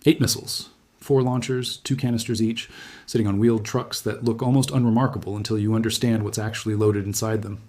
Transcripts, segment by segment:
8 missiles, 4 launchers, 2 canisters each, sitting on wheeled trucks that look almost unremarkable until you understand what's actually loaded inside them.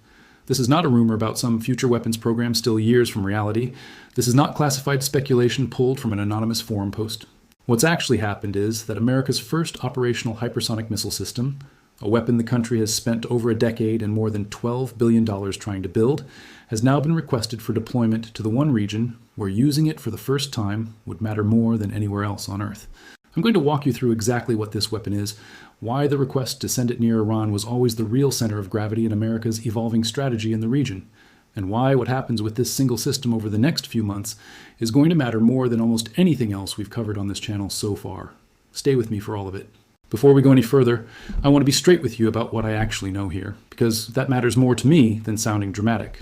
This is not a rumor about some future weapons program still years from reality. This is not classified speculation pulled from an anonymous forum post. What's actually happened is that America's first operational hypersonic missile system, a weapon the country has spent over a decade and more than $12 billion trying to build, has now been requested for deployment to the one region where using it for the first time would matter more than anywhere else on Earth. I'm going to walk you through exactly what this weapon is, why the request to send it near Iran was always the real center of gravity in America's evolving strategy in the region, and why what happens with this single system over the next few months is going to matter more than almost anything else we've covered on this channel so far. Stay with me for all of it. Before we go any further, I want to be straight with you about what I actually know here, because that matters more to me than sounding dramatic.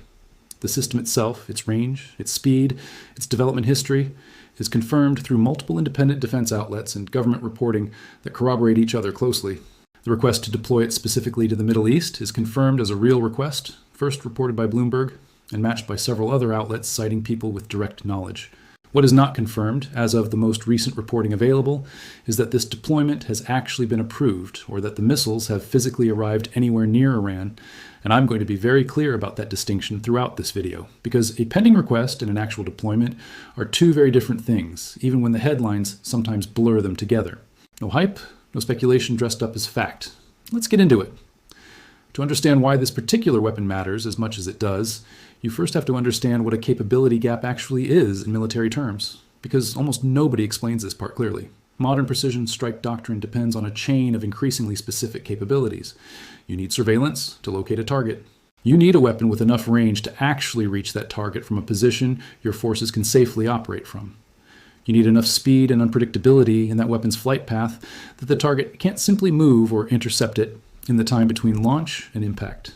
The system itself, its range, its speed, its development history, is confirmed through multiple independent defense outlets and government reporting that corroborate each other closely. The request to deploy it specifically to the Middle East is confirmed as a real request, first reported by Bloomberg, and matched by several other outlets citing people with direct knowledge. What is not confirmed, as of the most recent reporting available, is that this deployment has actually been approved, or that the missiles have physically arrived anywhere near Iran, and I'm going to be very clear about that distinction throughout this video, because a pending request and an actual deployment are two very different things, even when the headlines sometimes blur them together. No hype, no speculation dressed up as fact. Let's get into it. To understand why this particular weapon matters as much as it does, you first have to understand what a capability gap actually is in military terms, because almost nobody explains this part clearly. Modern precision strike doctrine depends on a chain of increasingly specific capabilities. You need surveillance to locate a target. You need a weapon with enough range to actually reach that target from a position your forces can safely operate from. You need enough speed and unpredictability in that weapon's flight path that the target can't simply move or intercept it in the time between launch and impact.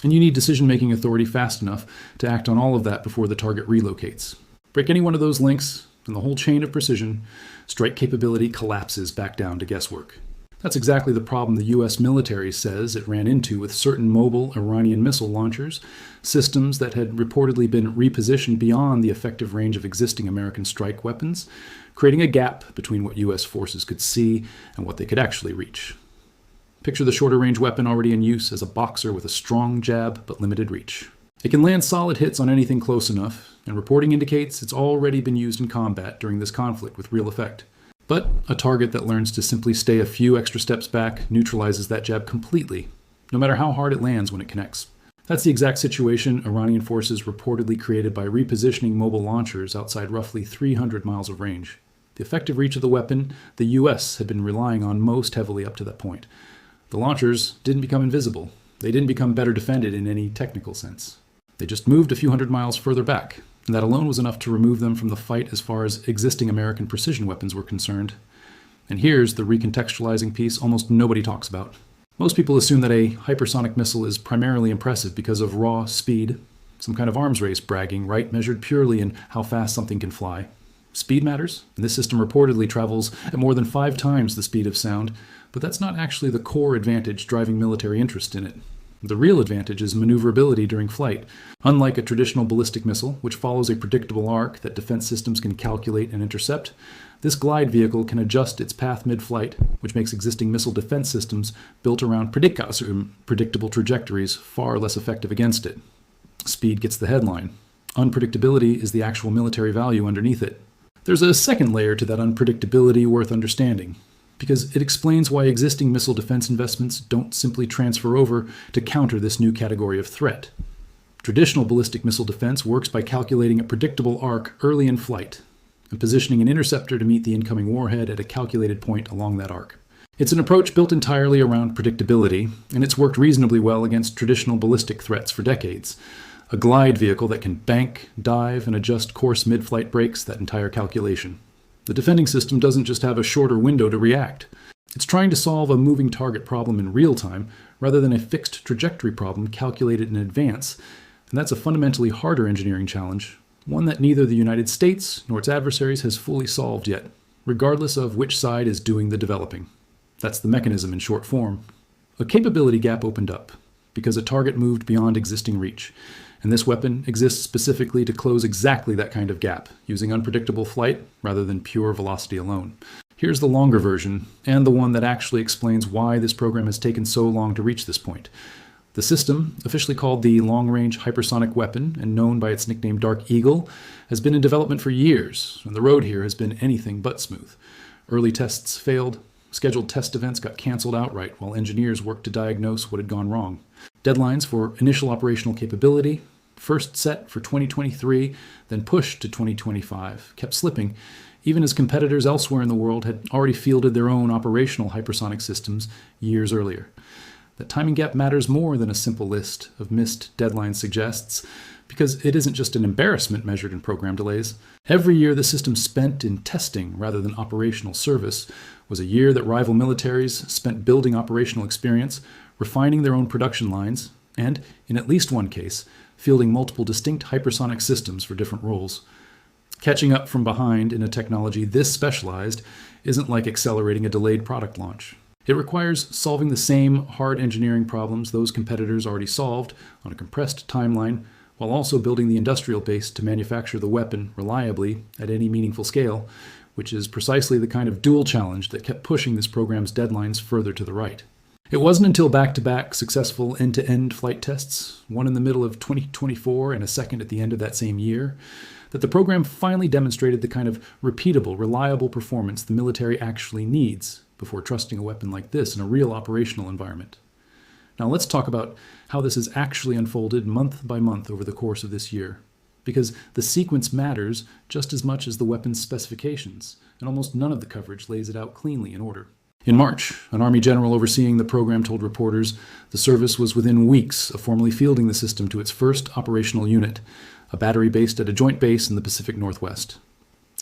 And you need decision-making authority fast enough to act on all of that before the target relocates. Break any one of those links, and the whole chain of precision, strike capability collapses back down to guesswork. That's exactly the problem the US military says it ran into with certain mobile Iranian missile launchers, systems that had reportedly been repositioned beyond the effective range of existing American strike weapons, creating a gap between what US forces could see and what they could actually reach. Picture the shorter-range weapon already in use as a boxer with a strong jab but limited reach. It can land solid hits on anything close enough, and reporting indicates it's already been used in combat during this conflict with real effect. But a target that learns to simply stay a few extra steps back neutralizes that jab completely, no matter how hard it lands when it connects. That's the exact situation Iranian forces reportedly created by repositioning mobile launchers outside roughly 300 miles of range. The effective reach of the weapon the US had been relying on most heavily up to that point. The launchers didn't become invisible. They didn't become better defended in any technical sense. They just moved a few hundred miles further back, and that alone was enough to remove them from the fight as far as existing American precision weapons were concerned. And here's the recontextualizing piece almost nobody talks about. Most people assume that a hypersonic missile is primarily impressive because of raw speed, some kind of arms race bragging, right, measured purely in how fast something can fly. Speed matters, and this system reportedly travels at more than 5 times the speed of sound, but that's not actually the core advantage driving military interest in it. The real advantage is maneuverability during flight. Unlike a traditional ballistic missile, which follows a predictable arc that defense systems can calculate and intercept, this glide vehicle can adjust its path mid-flight, which makes existing missile defense systems built around predictable trajectories far less effective against it. Speed gets the headline. Unpredictability is the actual military value underneath it. There's a second layer to that unpredictability worth understanding, because it explains why existing missile defense investments don't simply transfer over to counter this new category of threat. Traditional ballistic missile defense works by calculating a predictable arc early in flight and positioning an interceptor to meet the incoming warhead at a calculated point along that arc. It's an approach built entirely around predictability, and it's worked reasonably well against traditional ballistic threats for decades. A glide vehicle that can bank, dive, and adjust course mid-flight breaks that entire calculation. The defending system doesn't just have a shorter window to react. It's trying to solve a moving target problem in real time rather than a fixed trajectory problem calculated in advance, and that's a fundamentally harder engineering challenge, one that neither the United States nor its adversaries has fully solved yet, regardless of which side is doing the developing. That's the mechanism in short form. A capability gap opened up because a target moved beyond existing reach, And this weapon exists specifically to close exactly that kind of gap, using unpredictable flight rather than pure velocity alone. Here's the longer version, and the one that actually explains why this program has taken so long to reach this point. The system, officially called the Long-Range Hypersonic Weapon and known by its nickname Dark Eagle, has been in development for years, and the road here has been anything but smooth. Early tests failed, scheduled test events got canceled outright while engineers worked to diagnose what had gone wrong. Deadlines for initial operational capability, first set for 2023, then pushed to 2025, kept slipping, even as competitors elsewhere in the world had already fielded their own operational hypersonic systems years earlier. That timing gap matters more than a simple list of missed deadlines suggests, because it isn't just an embarrassment measured in program delays. Every year the system spent in testing rather than operational service was a year that rival militaries spent building operational experience, refining their own production lines, and, in at least one case, fielding multiple distinct hypersonic systems for different roles. Catching up from behind in a technology this specialized isn't like accelerating a delayed product launch. It requires solving the same hard engineering problems those competitors already solved on a compressed timeline, while also building the industrial base to manufacture the weapon reliably at any meaningful scale, which is precisely the kind of dual challenge that kept pushing this program's deadlines further to the right. It wasn't until back-to-back successful end-to-end flight tests, one in the middle of 2024 and a second at the end of that same year, that the program finally demonstrated the kind of repeatable, reliable performance the military actually needs before trusting a weapon like this in a real operational environment. Now let's talk about how this has actually unfolded month by month over the course of this year, because the sequence matters just as much as the weapon's specifications, and almost none of the coverage lays it out cleanly in order. In March, an Army general overseeing the program told reporters the service was within weeks of formally fielding the system to its first operational unit, a battery based at a joint base in the Pacific Northwest.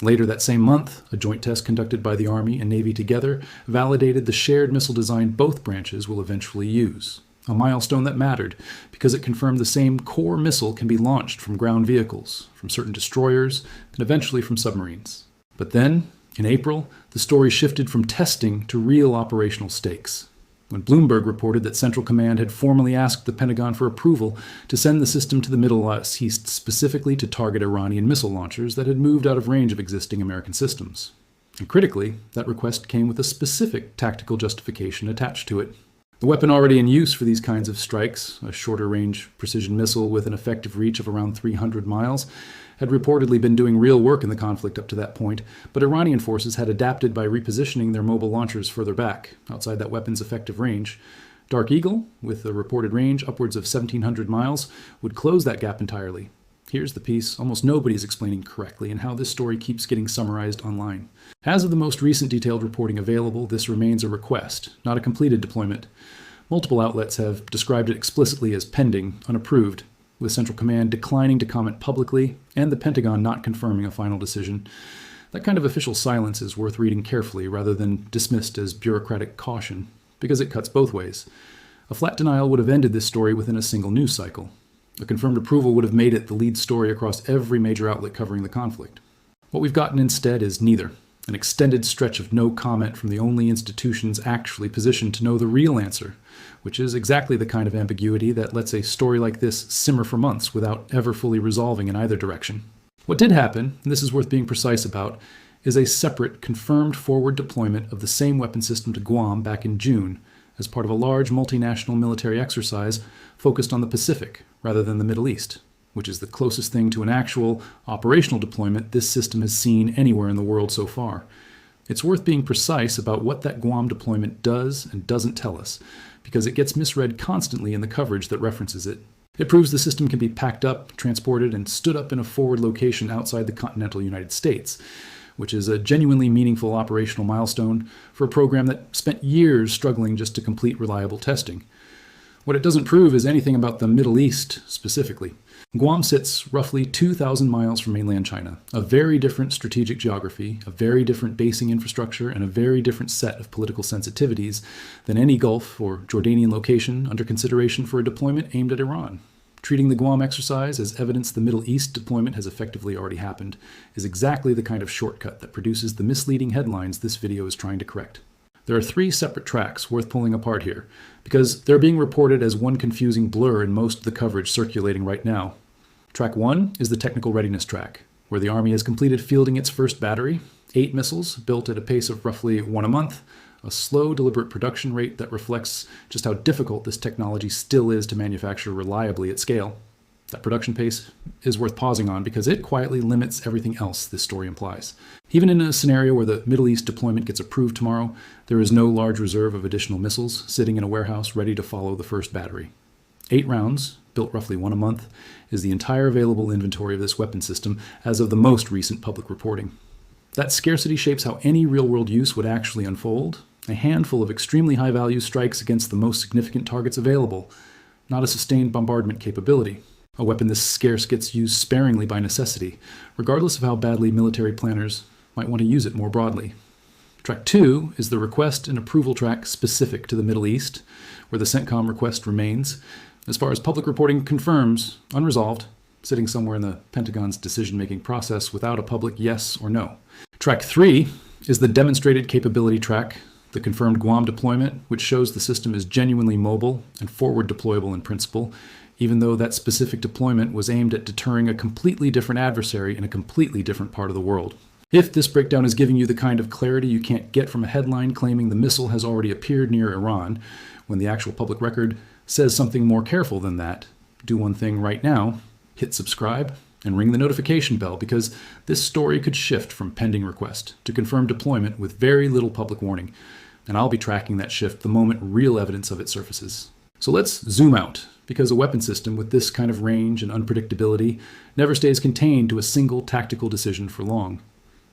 Later that same month, a joint test conducted by the Army and Navy together validated the shared missile design both branches will eventually use. A milestone that mattered because it confirmed the same core missile can be launched from ground vehicles, from certain destroyers, and eventually from submarines. But then, in April, the story shifted from testing to real operational stakes, when Bloomberg reported that Central Command had formally asked the Pentagon for approval to send the system to the Middle East specifically to target Iranian missile launchers that had moved out of range of existing American systems. And critically, that request came with a specific tactical justification attached to it. The weapon already in use for these kinds of strikes, a shorter-range precision missile with an effective reach of around 300 miles, had reportedly been doing real work in the conflict up to that point, but Iranian forces had adapted by repositioning their mobile launchers further back, outside that weapon's effective range. Dark Eagle, with a reported range upwards of 1,700 miles, would close that gap entirely. Here's the piece almost nobody's explaining correctly and how this story keeps getting summarized online. As of the most recent detailed reporting available, this remains a request, not a completed deployment. Multiple outlets have described it explicitly as pending, unapproved, with Central Command declining to comment publicly and the Pentagon not confirming a final decision. That kind of official silence is worth reading carefully rather than dismissed as bureaucratic caution, because it cuts both ways. A flat denial would have ended this story within a single news cycle. A confirmed approval would have made it the lead story across every major outlet covering the conflict. What we've gotten instead is neither. An extended stretch of no comment from the only institutions actually positioned to know the real answer, which is exactly the kind of ambiguity that lets a story like this simmer for months without ever fully resolving in either direction. What did happen, and this is worth being precise about, is a separate, confirmed forward deployment of the same weapon system to Guam back in June, as part of a large multinational military exercise focused on the Pacific rather than the Middle East, which is the closest thing to an actual operational deployment this system has seen anywhere in the world so far. It's worth being precise about what that Guam deployment does and doesn't tell us, because it gets misread constantly in the coverage that references it. It proves the system can be packed up, transported, and stood up in a forward location outside the continental United States, which is a genuinely meaningful operational milestone for a program that spent years struggling just to complete reliable testing. What it doesn't prove is anything about the Middle East specifically. Guam sits roughly 2,000 miles from mainland China, a very different strategic geography, a very different basing infrastructure, and a very different set of political sensitivities than any Gulf or Jordanian location under consideration for a deployment aimed at Iran. Treating the Guam exercise as evidence the Middle East deployment has effectively already happened is exactly the kind of shortcut that produces the misleading headlines this video is trying to correct. There are 3 separate tracks worth pulling apart here, because they're being reported as one confusing blur in most of the coverage circulating right now. Track 1 is the technical readiness track, where the Army has completed fielding its first battery, 8 missiles built at a pace of roughly 1 a month, a slow, deliberate production rate that reflects just how difficult this technology still is to manufacture reliably at scale. That production pace is worth pausing on because it quietly limits everything else this story implies. Even in a scenario where the Middle East deployment gets approved tomorrow, there is no large reserve of additional missiles sitting in a warehouse ready to follow the first battery. 8 rounds, built roughly 1 a month, is the entire available inventory of this weapon system as of the most recent public reporting. That scarcity shapes how any real-world use would actually unfold. A handful of extremely high-value strikes against the most significant targets available, not a sustained bombardment capability. A weapon this scarce gets used sparingly by necessity, regardless of how badly military planners might want to use it more broadly. Track 2 is the request and approval track specific to the Middle East, where the CENTCOM request remains, as far as public reporting confirms, unresolved, sitting somewhere in the Pentagon's decision-making process without a public yes or no. Track 3 is the demonstrated capability track, the confirmed Guam deployment, which shows the system is genuinely mobile and forward deployable in principle, even though that specific deployment was aimed at deterring a completely different adversary in a completely different part of the world. If this breakdown is giving you the kind of clarity you can't get from a headline claiming the missile has already appeared near Iran, when the actual public record says something more careful than that, do one thing right now: hit subscribe and ring the notification bell, because this story could shift from pending request to confirmed deployment with very little public warning, and I'll be tracking that shift the moment real evidence of it surfaces. So let's zoom out, because a weapon system with this kind of range and unpredictability never stays contained to a single tactical decision for long.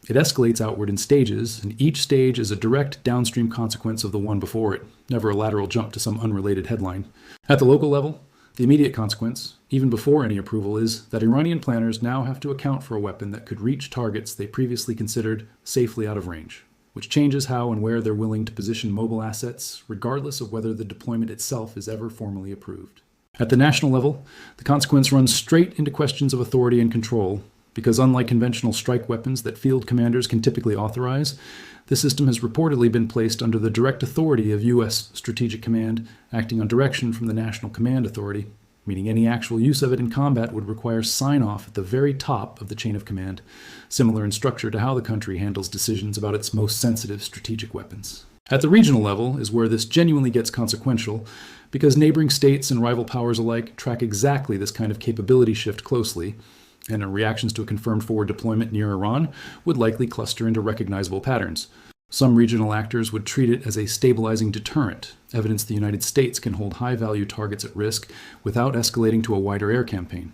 It escalates outward in stages, and each stage is a direct downstream consequence of the one before it, never a lateral jump to some unrelated headline. At the local level, the immediate consequence, even before any approval, is that Iranian planners now have to account for a weapon that could reach targets they previously considered safely out of range, which changes how and where they're willing to position mobile assets, regardless of whether the deployment itself is ever formally approved. At the national level, the consequence runs straight into questions of authority and control, because unlike conventional strike weapons that field commanders can typically authorize, this system has reportedly been placed under the direct authority of U.S. Strategic Command, acting on direction from the National Command Authority, meaning any actual use of it in combat would require sign-off at the very top of the chain of command, similar in structure to how the country handles decisions about its most sensitive strategic weapons. At the regional level is where this genuinely gets consequential, because neighboring states and rival powers alike track exactly this kind of capability shift closely, and reactions to a confirmed forward deployment near Iran would likely cluster into recognizable patterns. Some regional actors would treat it as a stabilizing deterrent, evidence the United States can hold high-value targets at risk without escalating to a wider air campaign.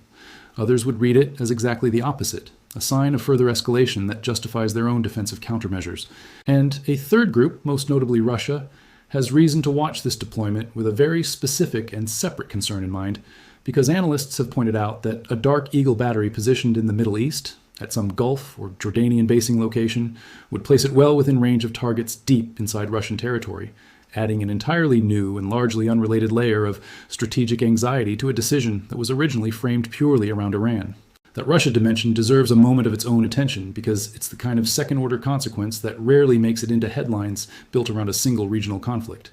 Others would read it as exactly the opposite, a sign of further escalation that justifies their own defensive countermeasures. And a third group, most notably Russia, has reason to watch this deployment with a very specific and separate concern in mind, because analysts have pointed out that a Dark Eagle battery positioned in the Middle East, at some Gulf or Jordanian basing location, would place it well within range of targets deep inside Russian territory, adding an entirely new and largely unrelated layer of strategic anxiety to a decision that was originally framed purely around Iran. That Russia dimension deserves a moment of its own attention, because it's the kind of second-order consequence that rarely makes it into headlines built around a single regional conflict.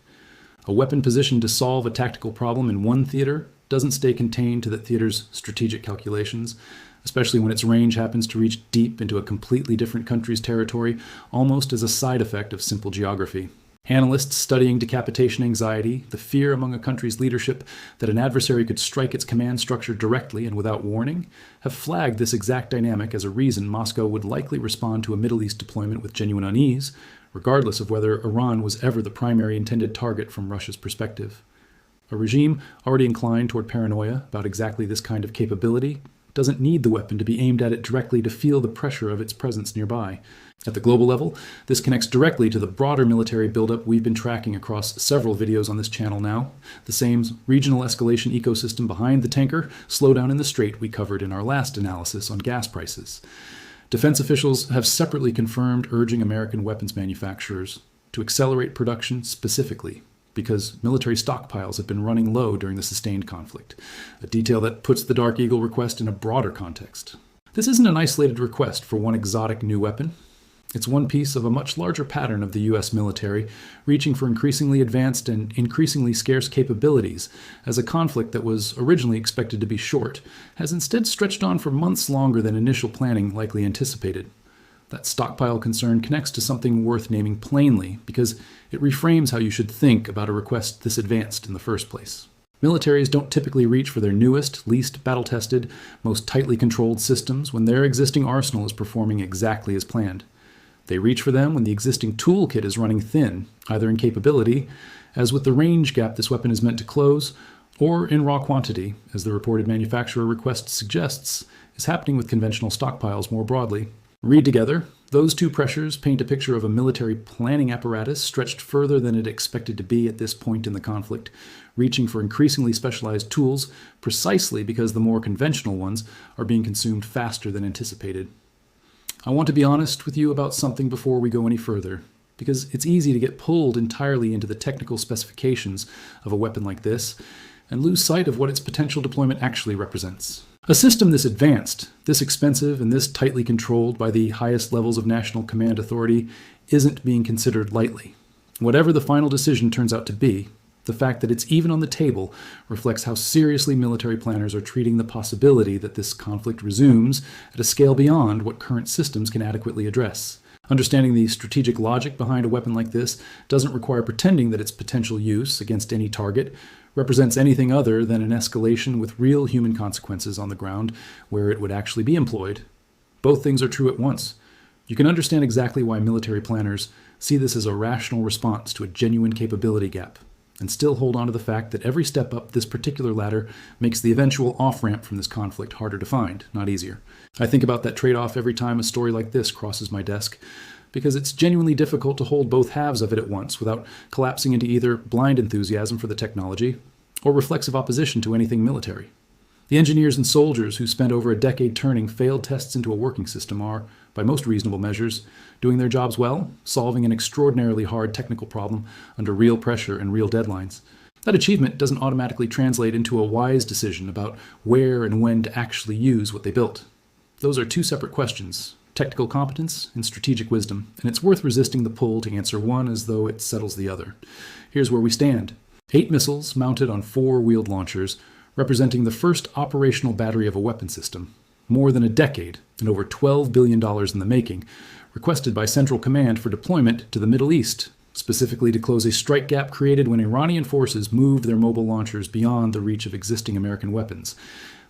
A weapon positioned to solve a tactical problem in one theater doesn't stay contained to that theater's strategic calculations, especially when its range happens to reach deep into a completely different country's territory, almost as a side effect of simple geography. Analysts studying decapitation anxiety, the fear among a country's leadership that an adversary could strike its command structure directly and without warning, have flagged this exact dynamic as a reason Moscow would likely respond to a Middle East deployment with genuine unease, regardless of whether Iran was ever the primary intended target from Russia's perspective. A regime already inclined toward paranoia about exactly this kind of capability doesn't need the weapon to be aimed at it directly to feel the pressure of its presence nearby. At the global level, this connects directly to the broader military buildup we've been tracking across several videos on this channel now, the same regional escalation ecosystem behind the tanker slowdown in the Strait we covered in our last analysis on gas prices. Defense officials have separately confirmed urging American weapons manufacturers to accelerate production specifically, because military stockpiles have been running low during the sustained conflict, a detail that puts the Dark Eagle request in a broader context. This isn't an isolated request for one exotic new weapon. It's one piece of a much larger pattern of the U.S. military, reaching for increasingly advanced and increasingly scarce capabilities, as a conflict that was originally expected to be short has instead stretched on for months longer than initial planning likely anticipated. That stockpile concern connects to something worth naming plainly, because it reframes how you should think about a request this advanced in the first place. Militaries don't typically reach for their newest, least battle-tested, most tightly controlled systems when their existing arsenal is performing exactly as planned. They reach for them when the existing toolkit is running thin, either in capability, as with the range gap this weapon is meant to close, or in raw quantity, as the reported manufacturer request suggests is happening with conventional stockpiles more broadly. Read together, those two pressures paint a picture of a military planning apparatus stretched further than it expected to be at this point in the conflict, reaching for increasingly specialized tools precisely because the more conventional ones are being consumed faster than anticipated. I want to be honest with you about something before we go any further, because it's easy to get pulled entirely into the technical specifications of a weapon like this and lose sight of what its potential deployment actually represents. A system this advanced, this expensive, and this tightly controlled by the highest levels of national command authority isn't being considered lightly. Whatever the final decision turns out to be, the fact that it's even on the table reflects how seriously military planners are treating the possibility that this conflict resumes at a scale beyond what current systems can adequately address. Understanding the strategic logic behind a weapon like this doesn't require pretending that its potential use against any target represents anything other than an escalation with real human consequences on the ground where it would actually be employed. Both things are true at once. You can understand exactly why military planners see this as a rational response to a genuine capability gap, and still hold on to the fact that every step up this particular ladder makes the eventual off-ramp from this conflict harder to find, not easier. I think about that trade-off every time a story like this crosses my desk, because it's genuinely difficult to hold both halves of it at once without collapsing into either blind enthusiasm for the technology or reflexive opposition to anything military. The engineers and soldiers who spent over a decade turning failed tests into a working system are, by most reasonable measures, doing their jobs well, solving an extraordinarily hard technical problem under real pressure and real deadlines. That achievement doesn't automatically translate into a wise decision about where and when to actually use what they built. Those are two separate questions, technical competence and strategic wisdom, and it's worth resisting the pull to answer one as though it settles the other. Here's where we stand. 8 missiles mounted on 4 wheeled launchers, representing the first operational battery of a weapon system, more than a decade and over $12 billion in the making, requested by Central Command for deployment to the Middle East, specifically to close a strike gap created when Iranian forces moved their mobile launchers beyond the reach of existing American weapons.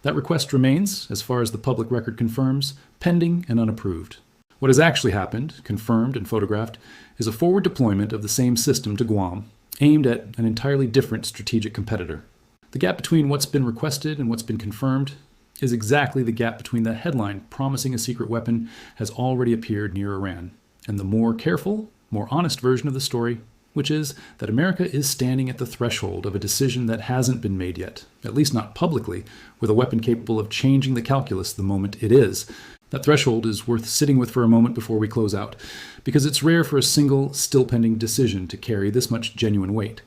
That request remains, as far as the public record confirms, pending and unapproved. What has actually happened, confirmed and photographed, is a forward deployment of the same system to Guam, aimed at an entirely different strategic competitor. The gap between what's been requested and what's been confirmed is exactly the gap between the headline promising a secret weapon has already appeared near Iran, and the more careful, more honest version of the story, which is that America is standing at the threshold of a decision that hasn't been made yet, at least not publicly, with a weapon capable of changing the calculus the moment it is. That threshold is worth sitting with for a moment before we close out, because it's rare for a single, still pending decision to carry this much genuine weight.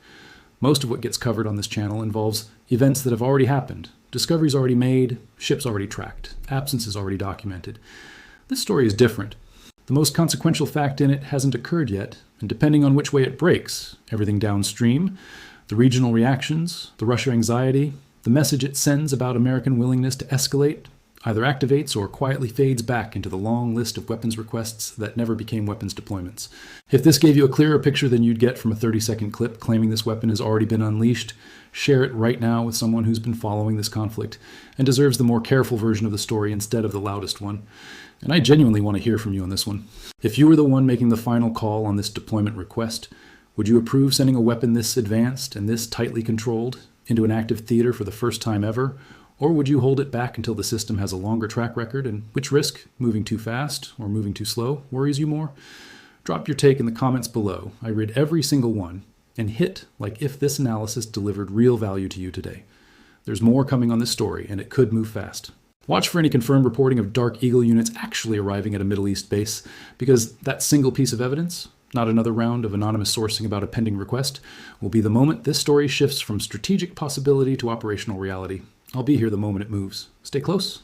Most of what gets covered on this channel involves events that have already happened, discoveries already made, ships already tracked, absences already documented. This story is different. The most consequential fact in it hasn't occurred yet, and depending on which way it breaks, everything downstream, the regional reactions, the Russia anxiety, the message it sends about American willingness to escalate, either activates or quietly fades back into the long list of weapons requests that never became weapons deployments. If this gave you a clearer picture than you'd get from a 30-second clip claiming this weapon has already been unleashed, share it right now with someone who's been following this conflict and deserves the more careful version of the story instead of the loudest one. And I genuinely want to hear from you on this one. If you were the one making the final call on this deployment request, would you approve sending a weapon this advanced and this tightly controlled into an active theater for the first time ever? Or would you hold it back until the system has a longer track record, and which risk, moving too fast or moving too slow, worries you more? Drop your take in the comments below. I read every single one, and hit like if this analysis delivered real value to you today. There's more coming on this story, and it could move fast. Watch for any confirmed reporting of Dark Eagle units actually arriving at a Middle East base, because that single piece of evidence, not another round of anonymous sourcing about a pending request, will be the moment this story shifts from strategic possibility to operational reality. I'll be here the moment it moves. Stay close.